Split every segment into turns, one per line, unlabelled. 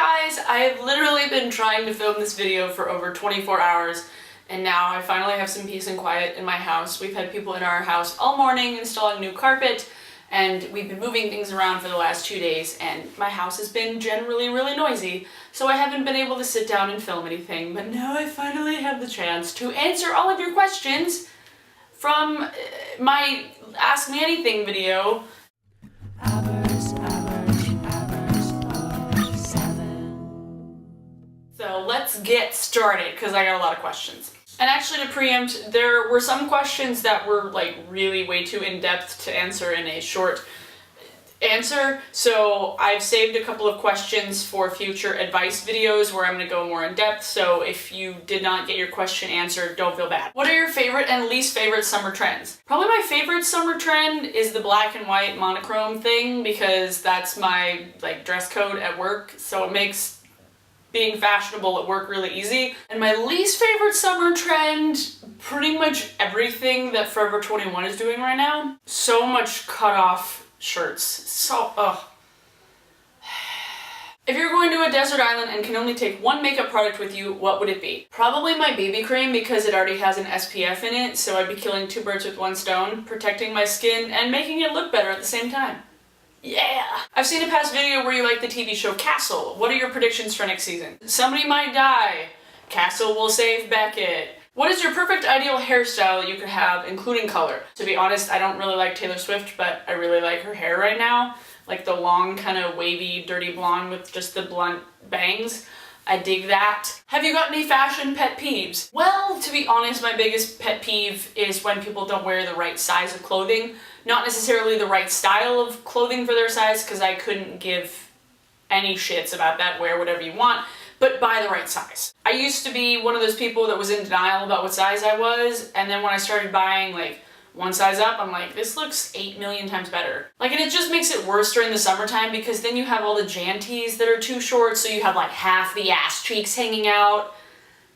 guys, I have literally been trying to film this video for over 24 hours and now I finally have some peace and quiet in my house. We've had people in our house all morning installing new carpet and we've been moving things around for the last 2 days and my house has been generally really noisy, so I haven't been able to sit down and film anything, but now I finally have the chance to answer all of your questions from my Ask Me Anything video. So let's get started, because I got a lot of questions. And actually, to preempt, there were some questions that were like really way too in-depth to answer in a short answer, so I've saved a couple of questions for future advice videos where I'm going to go more in depth, so if you did not get your question answered, don't feel bad. What are your favorite and least favorite summer trends? Probably my favorite summer trend is the black and white monochrome thing, because that's my like dress code at work, so it makes being fashionable at work really easy. And my least favorite summer trend, pretty much everything that Forever 21 is doing right now. So much cut off shirts. So, ugh. If you're going to a desert island and can only take one makeup product with you, what would it be? Probably my BB cream, because it already has an SPF in it, so I'd be killing two birds with one stone, protecting my skin and making it look better at the same time. Yeah! I've seen a past video where you like the TV show Castle. What are your predictions for next season? Somebody might die. Castle will save Beckett. What is your perfect ideal hairstyle you could have, including color? To be honest, I don't really like Taylor Swift, but I really like her hair right now. Like the long, kind of wavy, dirty blonde with just the blunt bangs. I dig that. Have you got any fashion pet peeves? Well, to be honest, my biggest pet peeve is when people don't wear the right size of clothing. Not necessarily the right style of clothing for their size, because I couldn't give any shits about that, wear whatever you want, but buy the right size. I used to be one of those people that was in denial about what size I was, and then when I started buying like one size up, I'm like, this looks 8 million times better. Like, and it just makes it worse during the summertime, because then you have all the janties that are too short, so you have like half the ass cheeks hanging out.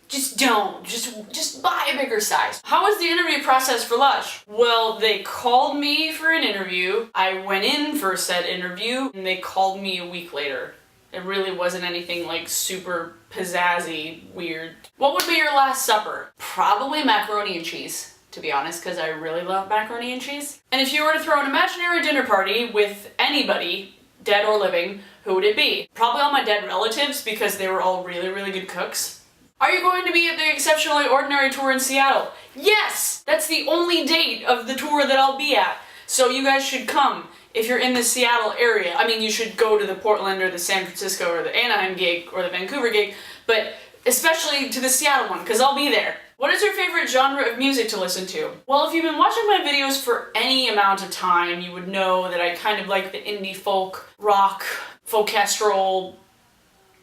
Just don't. Just buy a bigger size. How was the interview process for Lush? Well, they called me for an interview. I went in for said interview, and they called me a week later. It really wasn't anything like super pizzazzy weird. What would be your last supper? Probably macaroni and cheese, to be honest, because I really love macaroni and cheese. And if you were to throw an imaginary dinner party with anybody, dead or living, who would it be? Probably all my dead relatives, because they were all really, really good cooks. Are you going to be at the Exceptionally Ordinary tour in Seattle? Yes! That's the only date of the tour that I'll be at. So you guys should come if you're in the Seattle area. I mean, you should go to the Portland or the San Francisco or the Anaheim gig or the Vancouver gig, but especially to the Seattle one, because I'll be there. What is your favorite genre of music to listen to? Well, if you've been watching my videos for any amount of time, you would know that I kind of like the indie folk, rock, folkestral,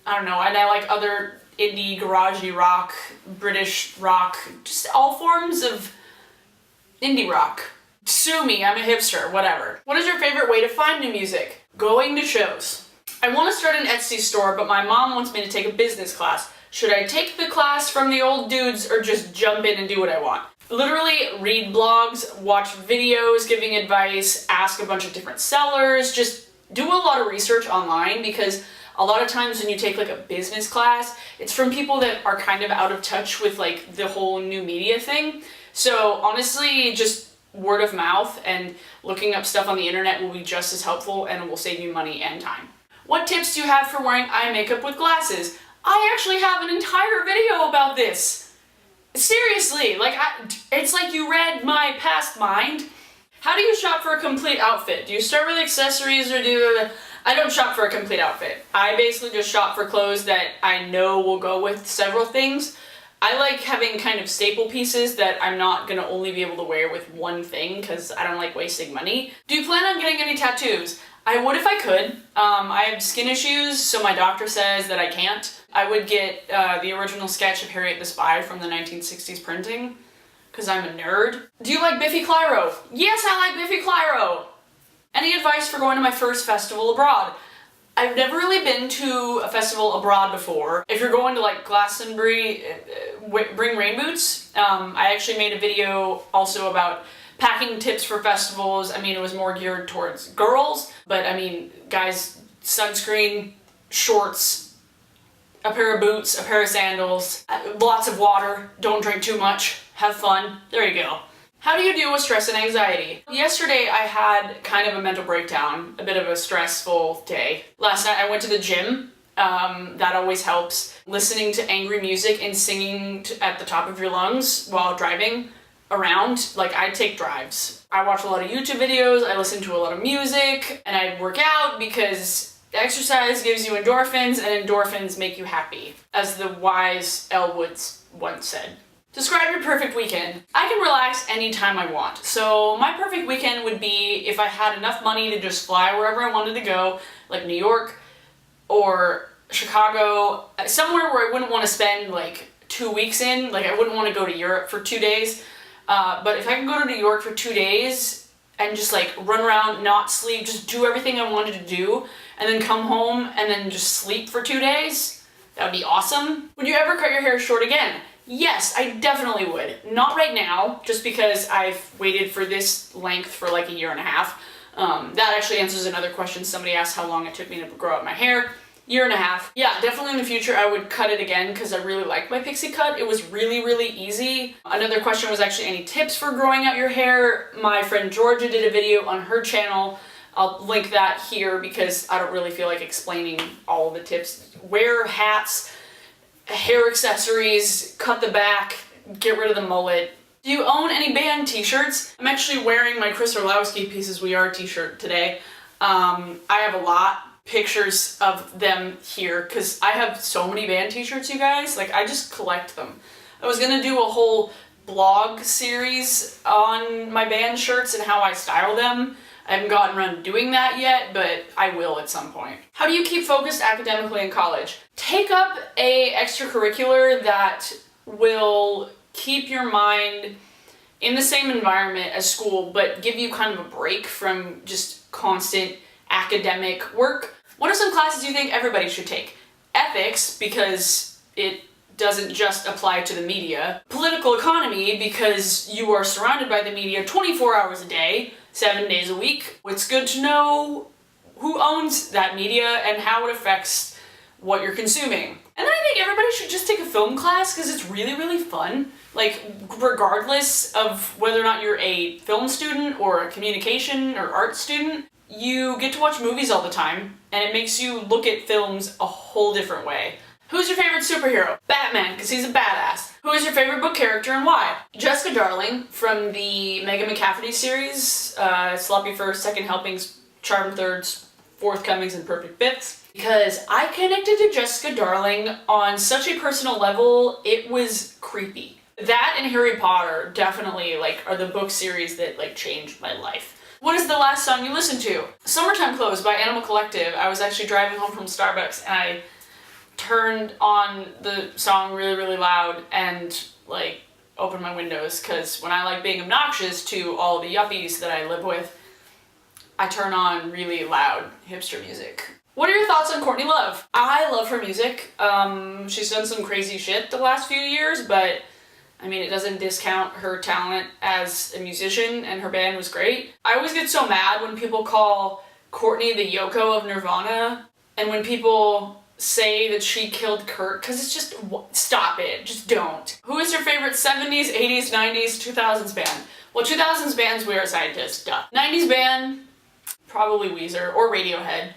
I don't know, and I like other indie, garagey rock, British rock, just all forms of indie rock. Sue me, I'm a hipster, whatever. What is your favorite way to find new music? Going to shows. I want to start an Etsy store, but my mom wants me to take a business class. Should I take the class from the old dudes or just jump in and do what I want? Literally read blogs, watch videos giving advice, ask a bunch of different sellers, just do a lot of research online, because a lot of times when you take like a business class, it's from people that are kind of out of touch with like the whole new media thing. So honestly, just word of mouth and looking up stuff on the internet will be just as helpful, and it will save you money and time. What tips do you have for wearing eye makeup with glasses? I actually have an entire video about this. Seriously, like it's like you read my past mind. How do you shop for a complete outfit? Do you start with accessories or I don't shop for a complete outfit. I basically just shop for clothes that I know will go with several things. I like having kind of staple pieces that I'm not gonna only be able to wear with one thing, because I don't like wasting money. Do you plan on getting any tattoos? I would if I could. I have skin issues, so my doctor says that I can't. I would get the original sketch of Harriet the Spy from the 1960s printing, because I'm a nerd. Do you like Biffy Clyro? Yes, I like Biffy Clyro! Any advice for going to my first festival abroad? I've never really been to a festival abroad before. If you're going to like Glastonbury, bring rain boots. I actually made a video also about packing tips for festivals. I mean, it was more geared towards girls, but I mean, guys, sunscreen, shorts, a pair of boots, a pair of sandals, lots of water, don't drink too much, have fun. There you go. How do you deal with stress and anxiety? Yesterday I had kind of a mental breakdown, a bit of a stressful day. Last night I went to the gym. That always helps. Listening to angry music and singing at the top of your lungs while driving around, like I take drives. I watch a lot of YouTube videos, I listen to a lot of music, and I work out because exercise gives you endorphins, and endorphins make you happy, as the wise Elle Woods once said. Describe your perfect weekend. I can relax anytime I want. So my perfect weekend would be if I had enough money to just fly wherever I wanted to go, like New York or Chicago, somewhere where I wouldn't want to spend like 2 weeks in. Like I wouldn't want to go to Europe for 2 days. But if I can go to New York for 2 days and just like run around, not sleep, just do everything I wanted to do, and then come home and then just sleep for 2 days, that would be awesome. Would you ever cut your hair short again? Yes, I definitely would. Not right now, just because I've waited for this length for like a year and a half. That actually answers another question. Somebody asked how long it took me to grow out my hair. Year and a half. Yeah, definitely in the future I would cut it again because I really liked my pixie cut. It was really, really easy. Another question was actually any tips for growing out your hair. My friend Georgia did a video on her channel. I'll link that here because I don't really feel like explaining all of the tips. Wear hats, hair accessories, cut the back, get rid of the mullet. Do you own any band t-shirts? I'm actually wearing my Kris Orlowski Pieces We Are t-shirt today. I have a lot. Pictures of them here because I have so many band t-shirts, you guys. Like I just collect them. I was gonna do a whole blog series on my band shirts and how I style them. I haven't gotten around to doing that yet, but I will at some point. How do you keep focused academically in college? Take up a extracurricular that will keep your mind in the same environment as school, but give you kind of a break from just constant academic work. What are some classes you think everybody should take? Ethics, because it doesn't just apply to the media. Political economy, because you are surrounded by the media 24 hours a day, 7 days a week. It's good to know who owns that media and how it affects what you're consuming. And then I think everybody should just take a film class because it's really, really fun. Like, regardless of whether or not you're a film student or a communication or art student, you get to watch movies all the time, and it makes you look at films a whole different way. Who's your favorite superhero? Batman, because he's a badass. Who is your favorite book character and why? Jessica Darling from the Megan McCafferty series, Sloppy First, Second Helpings, Charmed Thirds, Fourth Comings, and Perfect Fifths. Because I connected to Jessica Darling on such a personal level, it was creepy. That and Harry Potter definitely are the book series that changed my life. What is the last song you listened to? Summertime Clothes by Animal Collective. I was actually driving home from Starbucks and I turned on the song really, really loud and opened my windows because when I like being obnoxious to all the yuppies that I live with, I turn on really loud hipster music. What are your thoughts on Courtney Love? I love her music. She's done some crazy shit the last few years, but I mean, it doesn't discount her talent as a musician, and her band was great. I always get so mad when people call Courtney the Yoko of Nirvana, and when people say that she killed Kurt, because it's just, stop it, just don't. Who is your favorite 70s, 80s, 90s, 2000s band? Well, 2000s bands, We Are Scientists, duh. 90s band, probably Weezer, or Radiohead.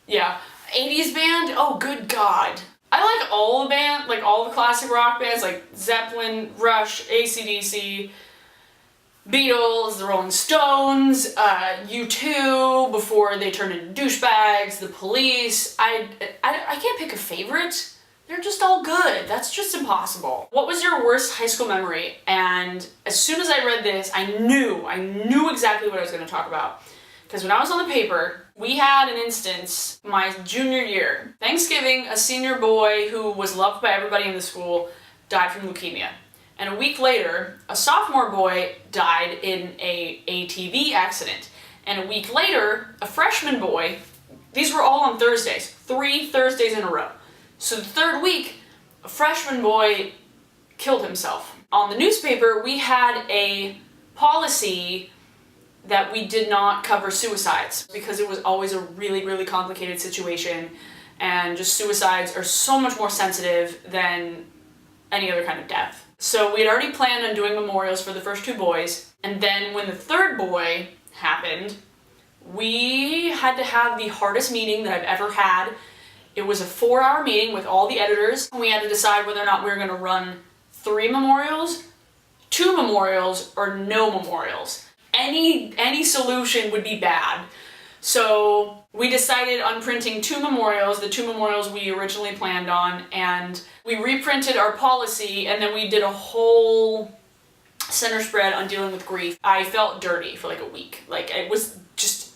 Yeah. 80s band, oh good god. I like all the band, all the classic rock bands, like Zeppelin, Rush, AC/DC, Beatles, the Rolling Stones, U2, before they turned into douchebags, the Police. I can't pick a favorite. They're just all good. That's just impossible. What was your worst high school memory? And as soon as I read this, I knew exactly what I was going to talk about. Because when I was on the paper, we had an instance my junior year. Thanksgiving, a senior boy who was loved by everybody in the school died from leukemia. And a week later, a sophomore boy died in a ATV accident. And a week later, a freshman boy, these were all on Thursdays, 3 Thursdays in a row. So the third week, a freshman boy killed himself. On the newspaper, we had a policy that we did not cover suicides because it was always a really, really complicated situation and just suicides are so much more sensitive than any other kind of death. So we had already planned on doing memorials for the first 2 boys, and then when the 3rd boy happened, we had to have the hardest meeting that I've ever had. It was a 4-hour meeting with all the editors, and we had to decide whether or not we were going to run 3 memorials, 2 memorials, or no memorials. Any solution would be bad. So we decided on printing 2 memorials, the 2 memorials we originally planned on, and we reprinted our policy, and then we did a whole center spread on dealing with grief. I felt dirty for like a week. Like it was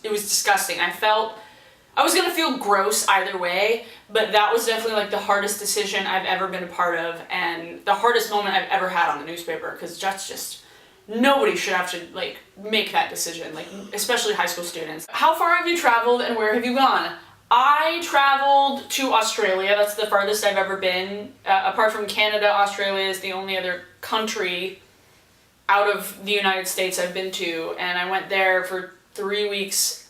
disgusting. I was gonna feel gross either way, but that was definitely like the hardest decision I've ever been a part of, and the hardest moment I've ever had on the newspaper, because that's just, nobody should have to like make that decision, like especially high school students. How far have you traveled and where have you gone? I traveled to Australia. That's the farthest I've ever been. Apart from Canada, Australia is the only other country out of the United States I've been to, and I went there for 3 weeks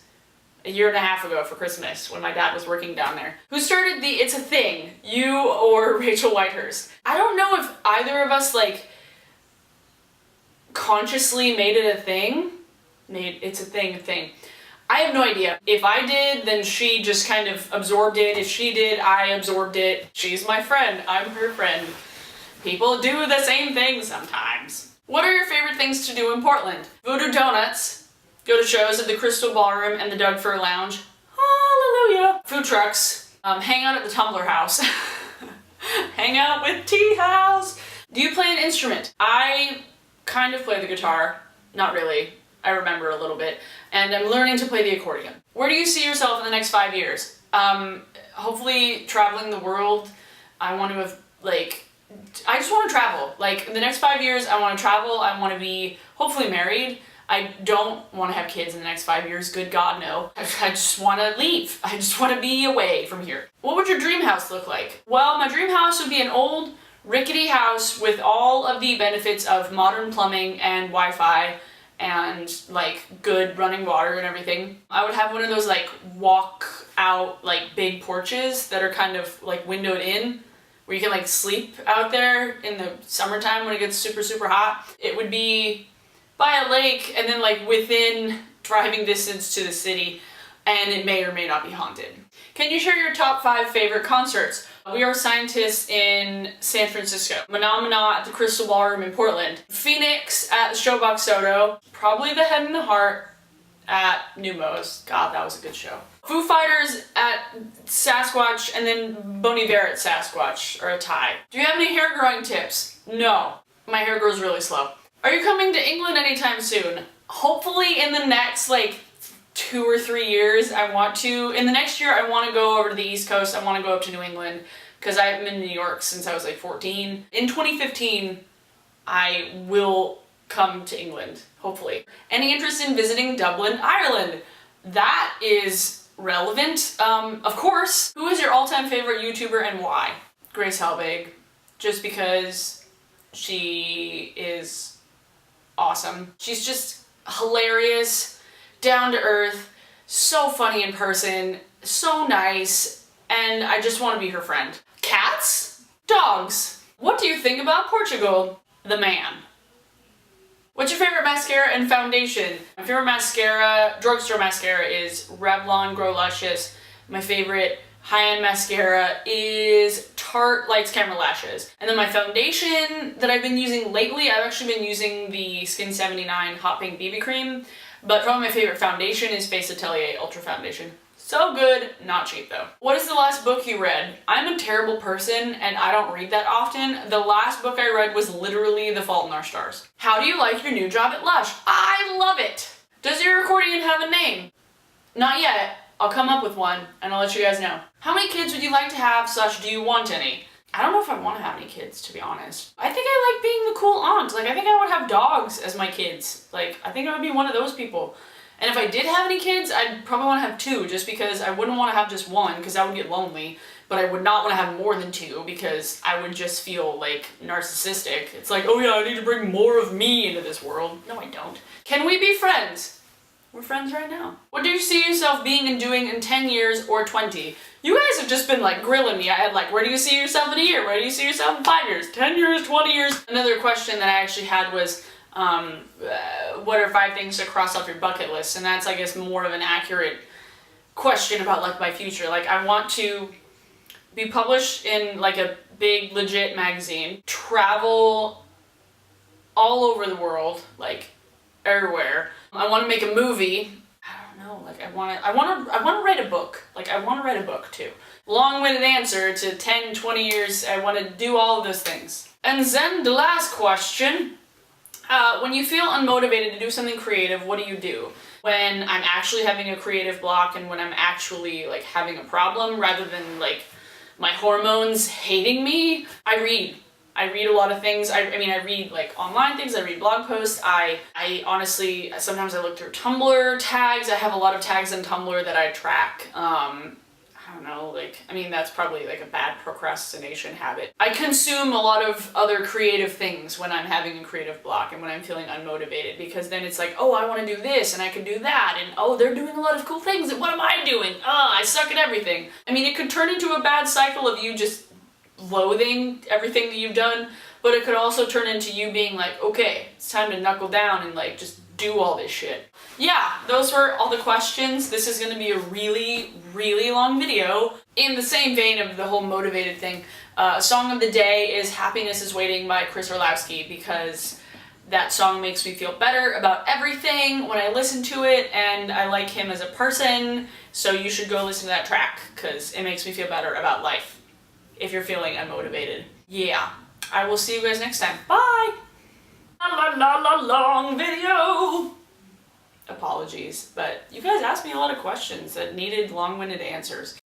a year and a half ago for Christmas when my dad was working down there. Who started the It's a Thing? You or Rachel Whitehurst? I don't know if either of us like consciously made it a thing. It's a thing. I have no idea. If I did, then she just kind of absorbed it. If she did, I absorbed it. She's my friend. I'm her friend. People do the same thing sometimes. What are your favorite things to do in Portland? Voodoo Donuts. Go to shows at the Crystal Ballroom and the Doug Fir Lounge. Hallelujah. Food trucks. Hang out at the Tumbler House. Hang out with Tea House. Do you play an instrument? I kind of play the guitar. Not really. I remember a little bit. And I'm learning to play the accordion. Where do you see yourself in the next 5 years? Hopefully traveling the world. I want to have, I just want to travel. Like, in the next 5 years, I want to travel. I want to be hopefully married. I don't want to have kids in the next 5 years. Good God, no. I just want to leave. I just want to be away from here. What would your dream house look like? Well, my dream house would be an old, rickety house with all of the benefits of modern plumbing and Wi-Fi and like good running water and everything. I would have one of those like walk out like big porches that are kind of like windowed in, where you can like sleep out there in the summertime when it gets super, super hot. It would be by a lake and then like within driving distance to the city, and it may or may not be haunted. Can you share your top 5 favorite concerts? We Are Scientists in San Francisco, Mana at the Crystal Ballroom in Portland, Phoenix at the Showbox Soto, probably The Head and the Heart at Numos. God, that was a good show. Foo Fighters at Sasquatch, and then Bon Iver at Sasquatch, or a tie. Do you have any hair growing tips? No. My hair grows really slow. Are you coming to England anytime soon? Hopefully in the next 2 or 3 years. I want to. In the next year, I want to go over to the East Coast. I want to go up to New England because I haven't been in New York since I was 14. In 2015, I will come to England, hopefully. Any interest in visiting Dublin, Ireland? That is relevant. Of course. Who is your all-time favorite YouTuber and why? Grace Helbig, just because she is awesome. She's just hilarious, down to earth, so funny in person, so nice, and I just want to be her friend. Cats? Dogs? What do you think about Portugal? The man. What's your favorite mascara and foundation? My favorite mascara, drugstore mascara, is Revlon Grow Luscious. My favorite high-end mascara is Tarte Lights Camera Lashes. And then my foundation that I've been using lately, I've actually been using the Skin 79 Hot Pink BB Cream, but probably my favorite foundation is Face Atelier Ultra Foundation. So good, not cheap though. What is the last book you read? I'm a terrible person and I don't read that often. The last book I read was literally The Fault in Our Stars. How do you like your new job at Lush? I love it! Does your accordion have a name? Not yet. I'll come up with one and I'll let you guys know. How many kids would you like to have / do you want any? I don't know if I want to have any kids, to be honest. I think I like being the cool aunt. I think I would have dogs as my kids. I think I would be one of those people. And if I did have any kids, I'd probably want to have 2, just because I wouldn't want to have just 1, because that would get lonely. But I would not want to have more than 2, because I would just feel narcissistic. It's like, oh yeah, I need to bring more of me into this world. No, I don't. Can we be friends? We're friends right now. What do you see yourself being and doing in 10 years or 20? You guys have just been like grilling me. I had like, where do you see yourself in a year? Where do you see yourself in 5 years, 10 years, 20 years? Another question that I actually had was, what are 5 things to cross off your bucket list? And that's, I guess, more of an accurate question about like my future. Like, I want to be published in like a big legit magazine, travel all over the world, like everywhere. I want to make a movie. No, like I want to write a book. Like I want to write a book too. Long-winded answer to 10, 20 years. I want to do all of those things. And then the last question, when you feel unmotivated to do something creative, what do you do? When I'm actually having a creative block and when I'm actually like having a problem rather than like my hormones hating me, I read. I read a lot of things. I mean, I read like online things, I read blog posts. I honestly, sometimes I look through Tumblr tags. I have a lot of tags in Tumblr that I track. I don't know, like, I mean, that's probably like a bad procrastination habit. I consume a lot of other creative things when I'm having a creative block and when I'm feeling unmotivated, because then it's like, oh, I want to do this and I can do that, and oh, they're doing a lot of cool things, and what am I doing? Oh, I suck at everything. I mean, it could turn into a bad cycle of you just loathing everything that you've done, but it could also turn into you being like, okay, it's time to knuckle down and like just do all this shit. Yeah, those were all the questions. This is going to be a really, really long video. In the same vein of the whole motivated thing, song of the day is Happiness is Waiting by Kris Orlowski, because that song makes me feel better about everything when I listen to it, and I like him as a person, so you should go listen to that track, because it makes me feel better about life if you're feeling unmotivated. Yeah, I will see you guys next time. Bye! Long video! Apologies, but you guys asked me a lot of questions that needed long-winded answers.